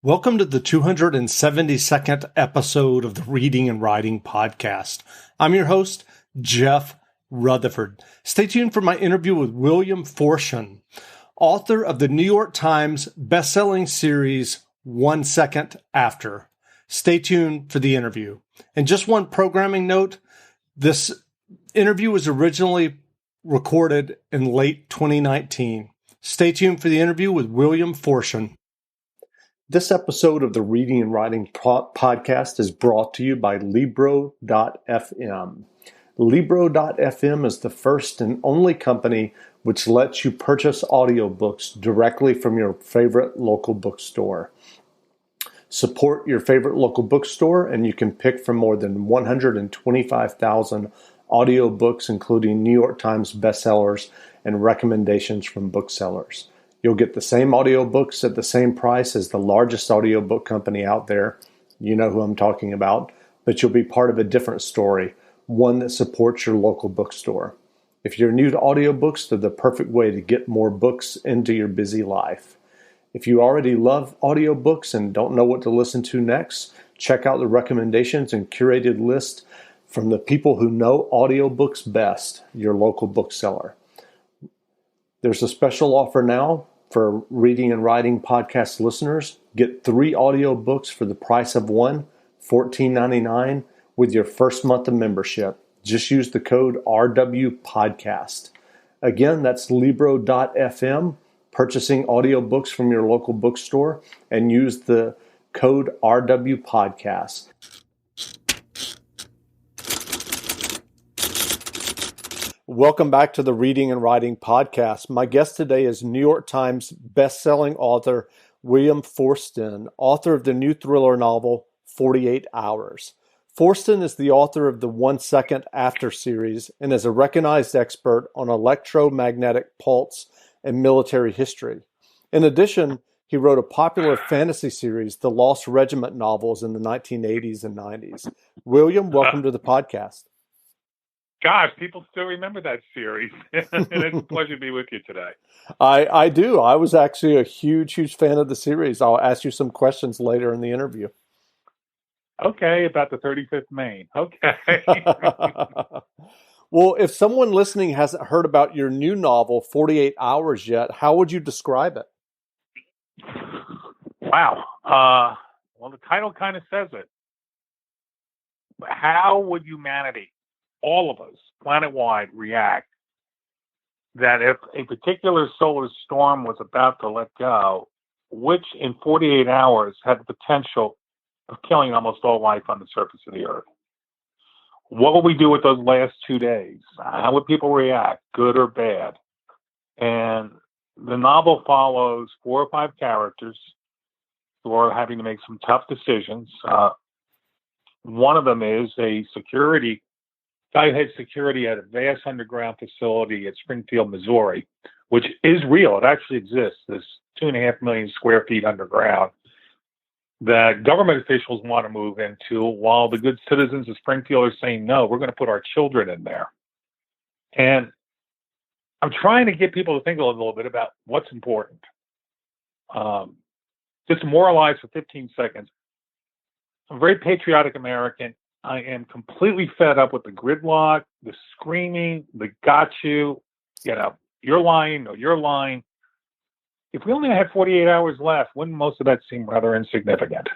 Welcome to the 272nd episode of the Reading and Writing Podcast. I'm your host, Jeff Rutherford. Stay tuned for my interview with William Forstchen, author of the New York Times bestselling series, 1 Second After. Stay tuned for the interview. And just one programming note, this interview was originally recorded in late 2019. Stay tuned for the interview with William Forstchen. This episode of the Reading and Writing Podcast is brought to you by Libro.fm. Libro.fm is the first and only company which lets you purchase audiobooks directly from your favorite local bookstore. Support your favorite local bookstore, and you can pick from more than 125,000 audiobooks, including New York Times bestsellers and recommendations from booksellers. You'll get the same audiobooks at the same price as the largest audiobook company out there. You know who I'm talking about, but you'll be part of a different story, one that supports your local bookstore. If you're new to audiobooks, they're the perfect way to get more books into your busy life. If you already love audiobooks and don't know what to listen to next, check out the recommendations and curated list from the people who know audiobooks best, your local bookseller. There's a special offer now for Reading and Writing Podcast listeners. Get 3 audiobooks for the price of one, $14.99, with your first month of membership. Just use the code RWPodcast. Again, that's Libro.fm, purchasing audiobooks from your local bookstore, and use the code RWPodcast. Welcome back to the Reading and Writing Podcast. My guest today is New York Times bestselling author William Forstchen, author of the new thriller novel 48 Hours. Forstchen is the author of the 1 Second After series and is a recognized expert on electromagnetic pulse and military history. In addition, he wrote a popular fantasy series, the Lost Regiment novels in the 1980s and 90s. William, welcome to the podcast. Gosh, people still remember that series. And it's a pleasure to be with you today. I do. I was actually a huge fan of the series. I'll ask you some questions later in the interview. Okay, about the 35th Maine. Okay. Well, if someone listening hasn't heard about your new novel, 48 Hours, yet, how would you describe it? Wow. Well, the title kind of says it. How would humanity, all of us, planet-wide, react that if a particular solar storm was about to let go, which in 48 hours had the potential of killing almost all life on the surface of the Earth? What would we do with those last 2 days? How would people react, good or bad? And the novel follows 4 or 5 characters who are having to make some tough decisions. One of them is a guy who had security at a vast underground facility at Springfield, Missouri, which is real. It actually exists. There's 2.5 million square feet underground that government officials want to move into, while the good citizens of Springfield are saying, no, we're going to put our children in there. And I'm trying to get people to think a little bit about what's important. Just moralize for 15 seconds. I'm a very patriotic American. I am completely fed up with the gridlock, the screaming, the got you, you're lying, no, you're lying. If we only had 48 hours left, wouldn't most of that seem rather insignificant?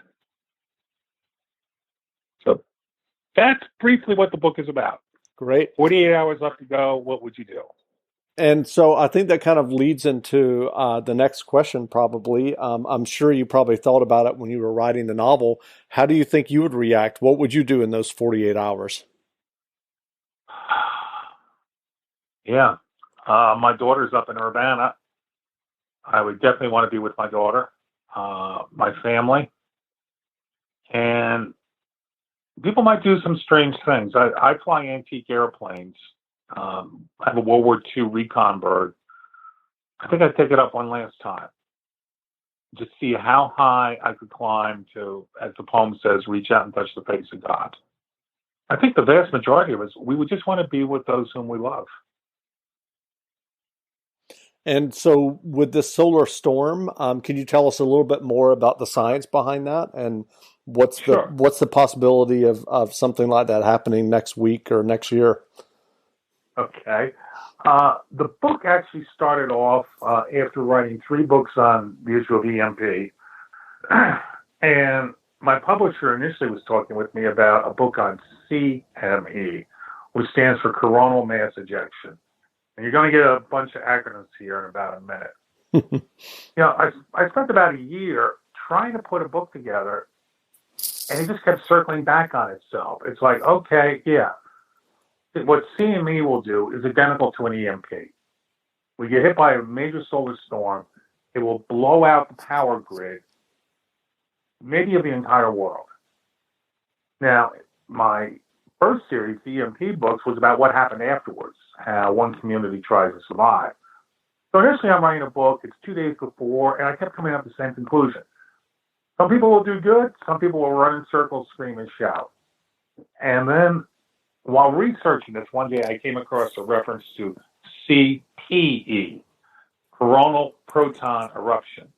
So that's briefly what the book is about. Great. 48 hours left to go. What would you do? And so I think that kind of leads into the next question, probably. I'm sure you probably thought about it when you were writing the novel. How do you think you would react? What would you do in those 48 hours? Yeah. My daughter's up in Urbana. I would definitely want to be with my daughter, my family. And people might do some strange things. I fly antique airplanes. I have a World War II recon bird. I think I'd take it up one last time. Just see how high I could climb to, as the poem says, reach out and touch the face of God. I think the vast majority of us, we would just want to be with those whom we love. And so, with this solar storm, can you tell us a little bit more about the science behind that, and Sure. what's the possibility of something like that happening next week or next year? Okay. The book actually started off after writing 3 books on the issue of EMP. And my publisher initially was talking with me about a book on CME, which stands for coronal mass ejection. And you're going to get a bunch of acronyms here in about a minute. I spent about a year trying to put a book together, and it just kept circling back on itself. It's like, okay, yeah, what CME will do is identical to an EMP. We get hit by a major solar storm, it will blow out the power grid, maybe of the entire world. Now, my first series, the EMP books, was about what happened afterwards, how one community tries to survive. So initially I'm writing a book, it's 2 days before, and I kept coming up with the same conclusion. Some people will do good, some people will run in circles, scream, and shout. And then while researching this, one day I came across a reference to CPE, coronal proton eruption.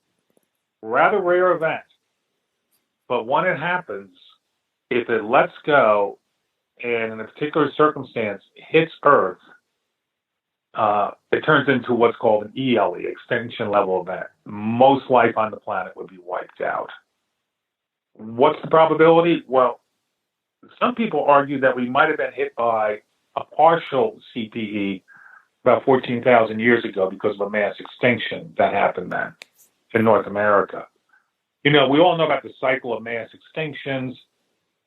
Rather rare event, but when it happens, if it lets go and in a particular circumstance hits Earth, it turns into what's called an ELE, extinction level event. Most life on the planet would be wiped out. What's the probability? Well, some people argue that we might have been hit by a partial CPE about 14,000 years ago because of a mass extinction that happened then in North America. We all know about the cycle of mass extinctions,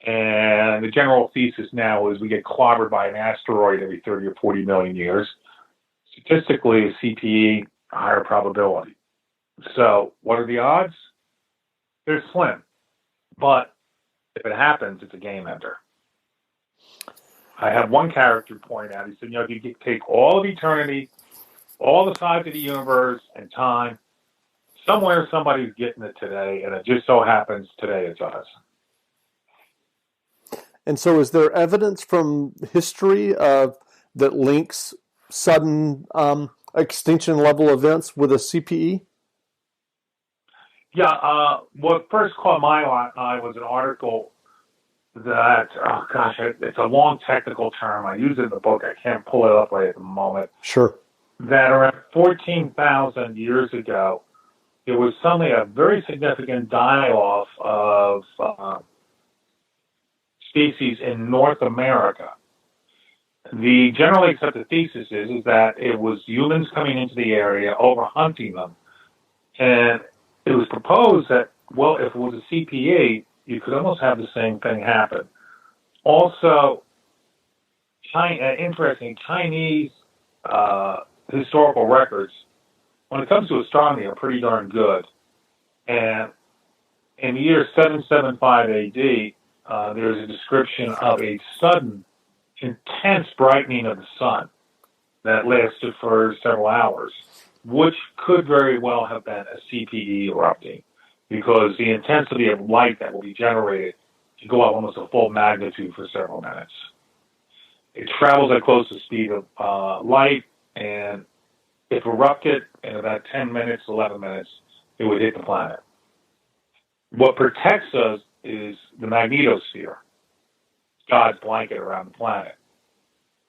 and the general thesis now is we get clobbered by an asteroid every 30 or 40 million years. Statistically, a CPE, a higher probability. So what are the odds? They're slim. But if it happens, it's a game ender. I have one character point out. He said, if you take all of eternity, all the sides of the universe and time, somewhere somebody's getting it today, and it just so happens today it's us. And so, is there evidence from history that links sudden extinction level events with a CPE? Yeah, what first caught my eye was an article that, it's a long technical term. I use it in the book. I can't pull it up right at the moment. Sure. That around 14,000 years ago, there was suddenly a very significant die-off of species in North America. The generally accepted thesis is that it was humans coming into the area, overhunting them. And it was proposed that, well, if it was a CPE, you could almost have the same thing happen. Also, interesting, Chinese historical records, when it comes to astronomy, are pretty darn good. And in the year 775 AD, there's a description of a sudden, intense brightening of the sun that lasted for several hours, which could very well have been a CPE erupting, because the intensity of light that will be generated can go up almost a full magnitude for several minutes. It travels at close to the speed of light, and if erupted in about 10 minutes, 11 minutes, it would hit the planet. What protects us is the magnetosphere, God's blanket around the planet.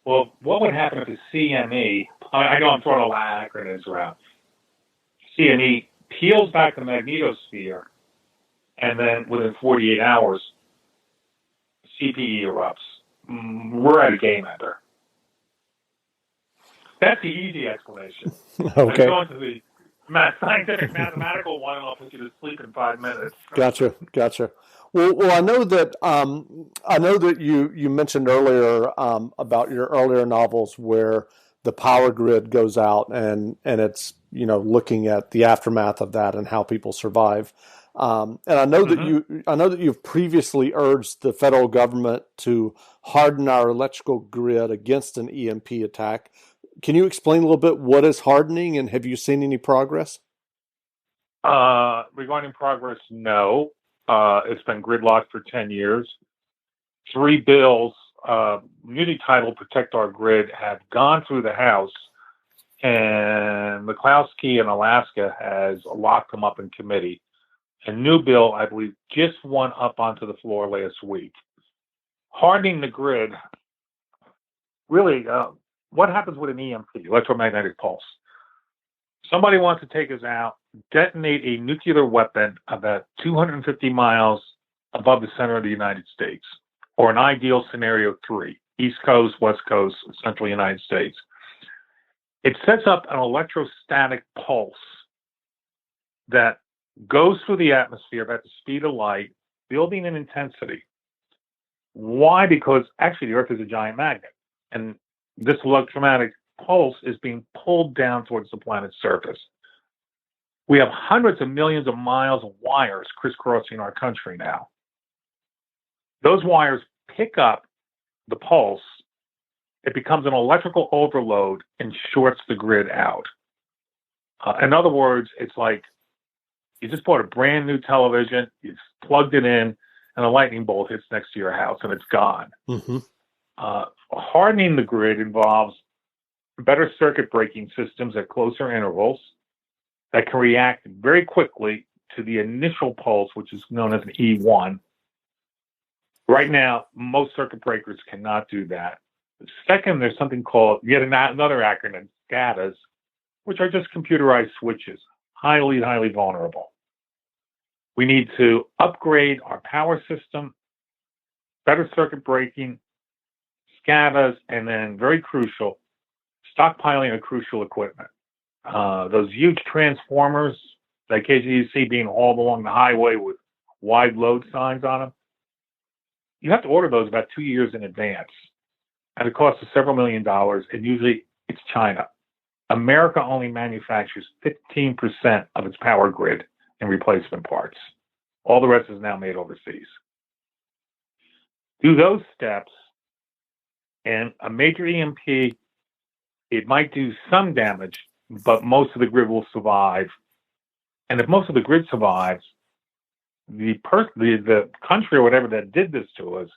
Well, what would happen if the CME, I know I'm throwing a lot of acronyms around, CME peels back the magnetosphere, and then within 48 hours, CPE erupts? We're at a game ender. That's the easy explanation. Okay. I'm going to the scientific mathematical one, and I'll put you to sleep in 5 minutes. Gotcha. Well, I know that you mentioned earlier about your earlier novels where the power grid goes out and it's looking at the aftermath of that and how people survive. And I know that you've previously urged the federal government to harden our electrical grid against an EMP attack. Can you explain a little bit what is hardening, and have you seen any progress? Regarding progress, no. It's been gridlocked for 10 years. 3 bills, newly titled Protect Our Grid, have gone through the House, and McCloskey in Alaska has locked them up in committee. A new bill, I believe, just went up onto the floor last week. Hardening the grid, really, what happens with an EMP, electromagnetic pulse? Somebody wants to take us out, detonate a nuclear weapon about 250 miles above the center of the United States, or an ideal scenario 3, East Coast, West Coast, Central United States. It sets up an electrostatic pulse that goes through the atmosphere about the speed of light, building in intensity. Why? Because actually the Earth is a giant magnet, and this electromagnetic pulse is being pulled down towards the planet's surface. We have hundreds of millions of miles of wires crisscrossing our country now. Those wires pick up the pulse. It becomes an electrical overload and shorts the grid out. In other words, it's like you just bought a brand new television, you've plugged it in, and a lightning bolt hits next to your house and it's gone. Mm-hmm. Hardening the grid involves better circuit breaking systems at closer intervals that can react very quickly to the initial pulse, which is known as an E1. Right now, most circuit breakers cannot do that. Second, there's something called, yet another acronym, SCADAs, which are just computerized switches, highly, highly vulnerable. We need to upgrade our power system, better circuit breaking, SCADAs, and then very crucial, stockpiling of crucial equipment. Those huge transformers that occasionally you see being hauled along the highway with wide load signs on them, you have to order those about 2 years in advance. And it costs us several $1 million, and usually it's China. America only manufactures 15% of its power grid in replacement parts. All the rest is now made overseas. Do those steps, and a major EMP, it might do some damage, but most of the grid will survive. And if most of the grid survives, the country or whatever that did this to us,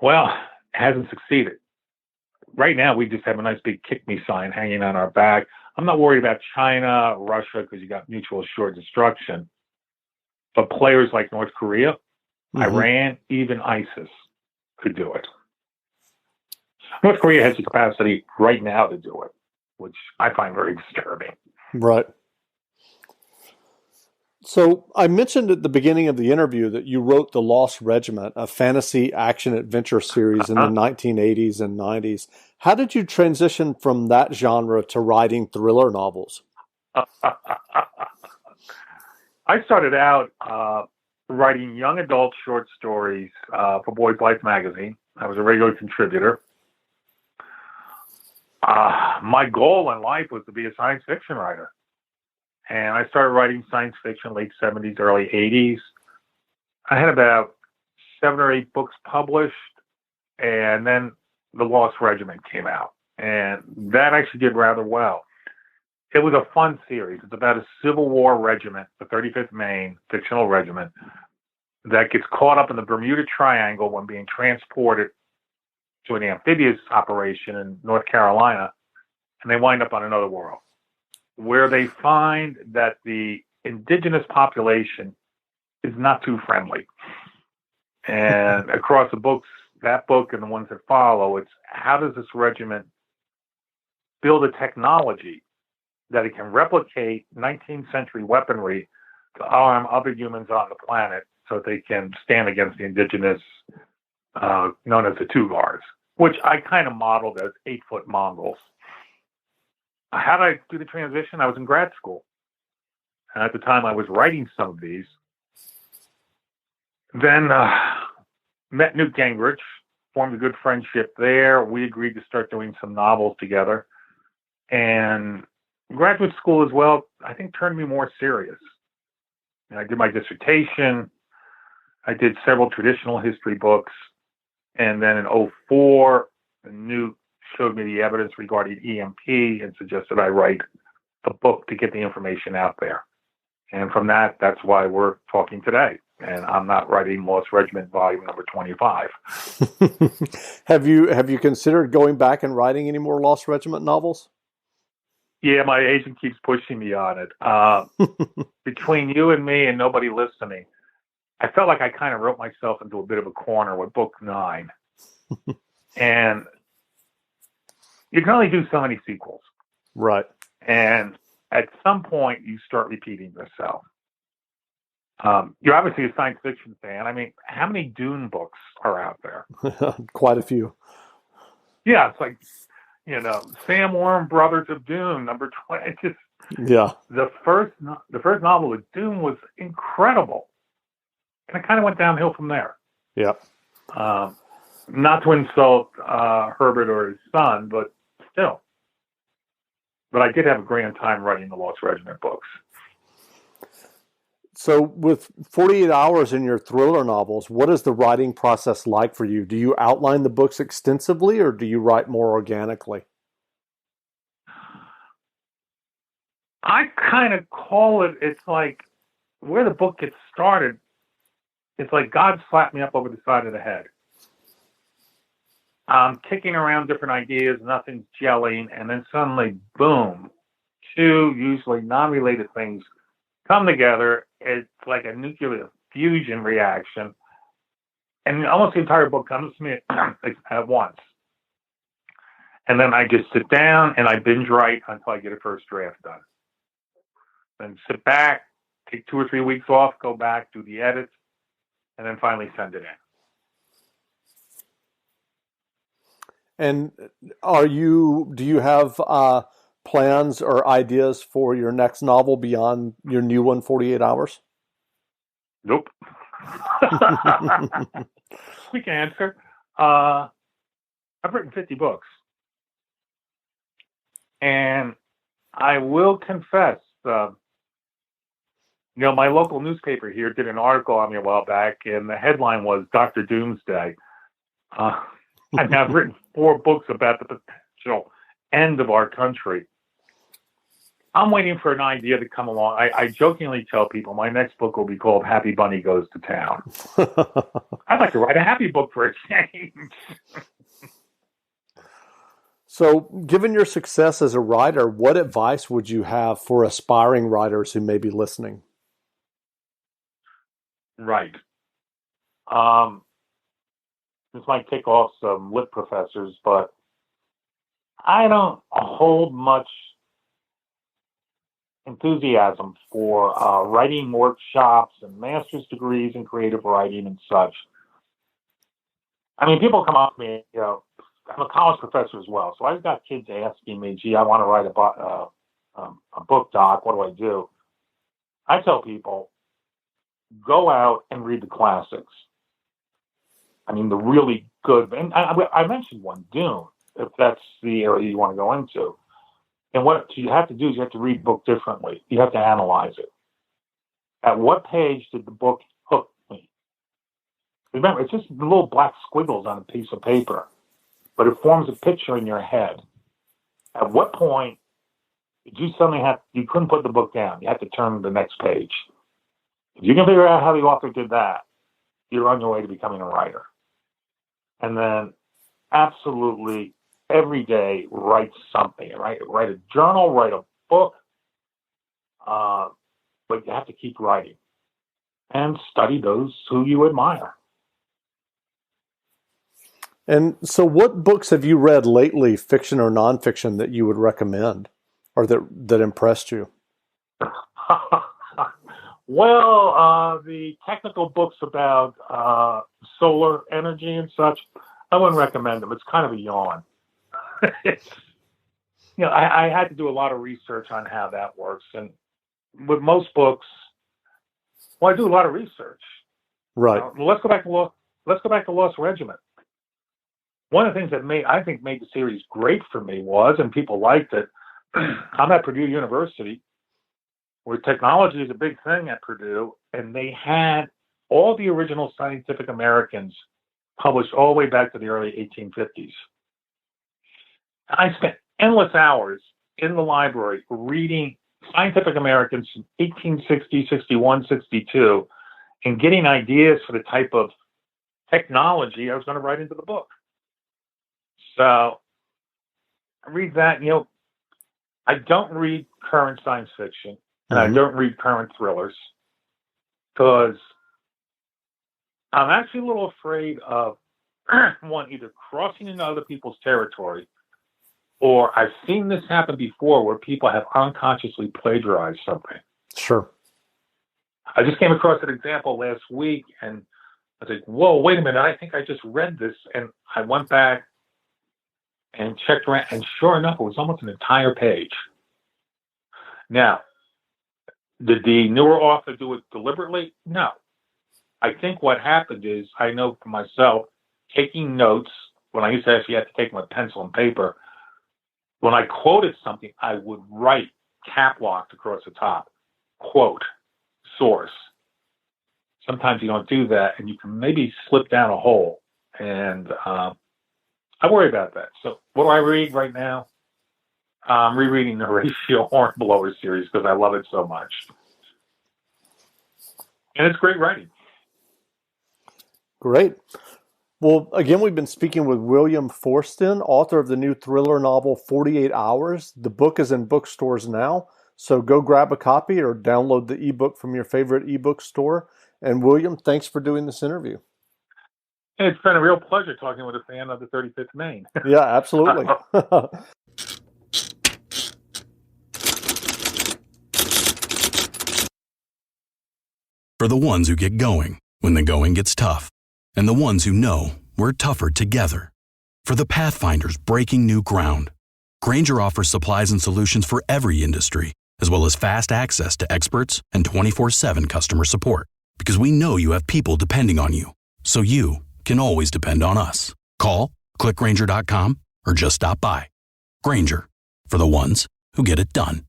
well, hasn't succeeded. Right now, we just have a nice big kick me sign hanging on our back. I'm not worried about China, Russia, because you got mutual assured destruction. But players like North Korea, Iran, even ISIS could do it. North Korea has the capacity right now to do it, which I find very disturbing. Right. So I mentioned at the beginning of the interview that you wrote The Lost Regiment, a fantasy action-adventure series in the 1980s and 90s. How did you transition from that genre to writing thriller novels? I started out writing young adult short stories for Boys Life magazine. I was a regular contributor. My goal in life was to be a science fiction writer. And I started writing science fiction late 70s, early 80s. I had about 7 or 8 books published, and then The Lost Regiment came out. And that actually did rather well. It was a fun series. It's about a Civil War regiment, the 35th Maine fictional regiment, that gets caught up in the Bermuda Triangle when being transported to an amphibious operation in North Carolina, and they wind up on another world, where they find that the indigenous population is not too friendly. And across the books, that book and the ones that follow, it's how does this regiment build a technology that it can replicate 19th century weaponry to arm other humans on the planet so that they can stand against the indigenous, known as the Tugars, which I kind of modeled as 8-foot Mongols. How did I do the transition? I was in grad school. And at the time, I was writing some of these. Then met Newt Gingrich, formed a good friendship there. We agreed to start doing some novels together. And graduate school as well, I think, turned me more serious. And I did my dissertation. I did several traditional history books. And then in 2004, Newt showed me the evidence regarding EMP and suggested I write a book to get the information out there. And from that, that's why we're talking today. And I'm not writing Lost Regiment volume number 25. Have you considered going back and writing any more Lost Regiment novels? Yeah, my agent keeps pushing me on it. Between you and me and nobody listening, I felt like I kind of wrote myself into a bit of a corner with book 9. And you can only do so many sequels. Right. And at some point, you start repeating yourself. You're obviously a science fiction fan. I mean, how many Dune books are out there? Quite a few. Yeah, it's like, Sam Warren Brothers of Dune, number 20. It's just, Yeah. the first novel with Dune was incredible. And it kind of went downhill from there. Yeah. Not to insult Herbert or his son, but still. But I did have a grand time writing the Lost Regiment books. So with 48 hours in your thriller novels, what is the writing process like for you? Do you outline the books extensively or do you write more organically? I kind of call it's like where the book gets started, it's like God slapped me up over the side of the head. I'm kicking around different ideas, nothing's gelling, and then suddenly, boom, 2 usually non-related things come together. It's like a nuclear fusion reaction. And almost the entire book comes to me at once. And then I just sit down and I binge write until I get a first draft done. Then sit back, take 2 or 3 weeks off, go back, do the edits, and then finally send it in. And do you have plans or ideas for your next novel beyond your new one, 48 Hours? Nope. Quick answer. I've written 50 books. And I will confess, my local newspaper here did an article on me a while back, and the headline was Dr. Doomsday. I've written 4 books about the potential end of our country. I'm waiting for an idea to come along. I jokingly tell people my next book will be called Happy Bunny Goes to Town. I'd like to write a happy book for a change. So, given your success as a writer, what advice would you have for aspiring writers who may be listening? Right. This might tick off some lit professors, but I don't hold much enthusiasm for writing workshops and master's degrees in creative writing and such. I mean, people come up to me, I'm a college professor as well, so I've got kids asking me, gee, I want to write a book, doc, what do I do? I tell people, go out and read the classics. I mean, the really good, and I mentioned one, Dune, if that's the area you want to go into. And what you have to do is you have to read the book differently. You have to analyze it. At what page did the book hook me? Remember, it's just the little black squiggles on a piece of paper, but it forms a picture in your head. At what point did you suddenly you couldn't put the book down? You had to turn to the next page. If you can figure out how the author did that, you're on your way to becoming a writer. And then absolutely every day write something, right? Write a journal, write a book, but you have to keep writing and study those who you admire. And so what books have you read lately, fiction or nonfiction, that you would recommend or that impressed you? Well, the technical books about solar energy and such, I wouldn't recommend them. It's kind of a yawn. I had to do a lot of research on how that works. And with most books, I do a lot of research. Right. Let's go back to Lost Regiment. One of the things that made the series great for me was, and people liked it, I'm at Purdue University, where technology is a big thing at Purdue, and they had all the original Scientific Americans published all the way back to the early 1850s. I spent endless hours in the library reading Scientific Americans from 1860, 61, 62, and getting ideas for the type of technology I was going to write into the book. So I read that, I don't read current science fiction, and I don't read current thrillers, because I'm actually a little afraid of, one, either crossing into other people's territory, or I've seen this happen before where people have unconsciously plagiarized something. Sure. I just came across an example last week, and I was like, whoa, wait a minute, I think I just read this. And I went back and checked around, and sure enough, it was almost an entire page. Now, did the newer author do it deliberately? No. I think what happened is, I know for myself, taking notes, when I used to actually have to take them with pencil and paper, when I quoted something, I would write cap locked across the top, quote, source. Sometimes you don't do that, and you can maybe slip down a hole. And I worry about that. So what do I read right now? I'm rereading the Horatio Hornblower series because I love it so much. And it's great writing. Great. Well, again, we've been speaking with William Forstchen, author of the new thriller novel 48 Hours. The book is in bookstores now, so go grab a copy or download the ebook from your favorite ebook store. And William, thanks for doing this interview. It's been a real pleasure talking with a fan of the 35th Maine. Yeah, absolutely. For the ones who get going when the going gets tough, and the ones who know we're tougher together. For the Pathfinders breaking new ground, Grainger offers supplies and solutions for every industry, as well as fast access to experts and 24/7 customer support. Because we know you have people depending on you, so you can always depend on us. Call, click Grainger.com, or just stop by. Grainger, for the ones who get it done.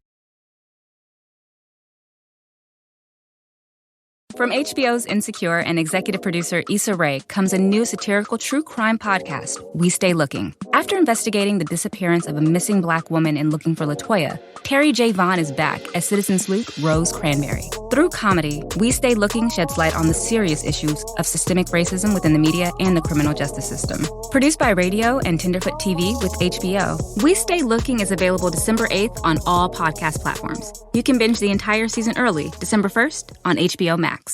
From HBO's Insecure and executive producer Issa Rae comes a new satirical true crime podcast, We Stay Looking. After investigating the disappearance of a missing Black woman in Looking for LaToya, Terry J. Vaughn is back as citizen sleuth Rose Cranberry. Through comedy, We Stay Looking sheds light on the serious issues of systemic racism within the media and the criminal justice system. Produced by Radio and Tenderfoot TV with HBO, We Stay Looking is available December 8th on all podcast platforms. You can binge the entire season early, December 1st, on HBO Max.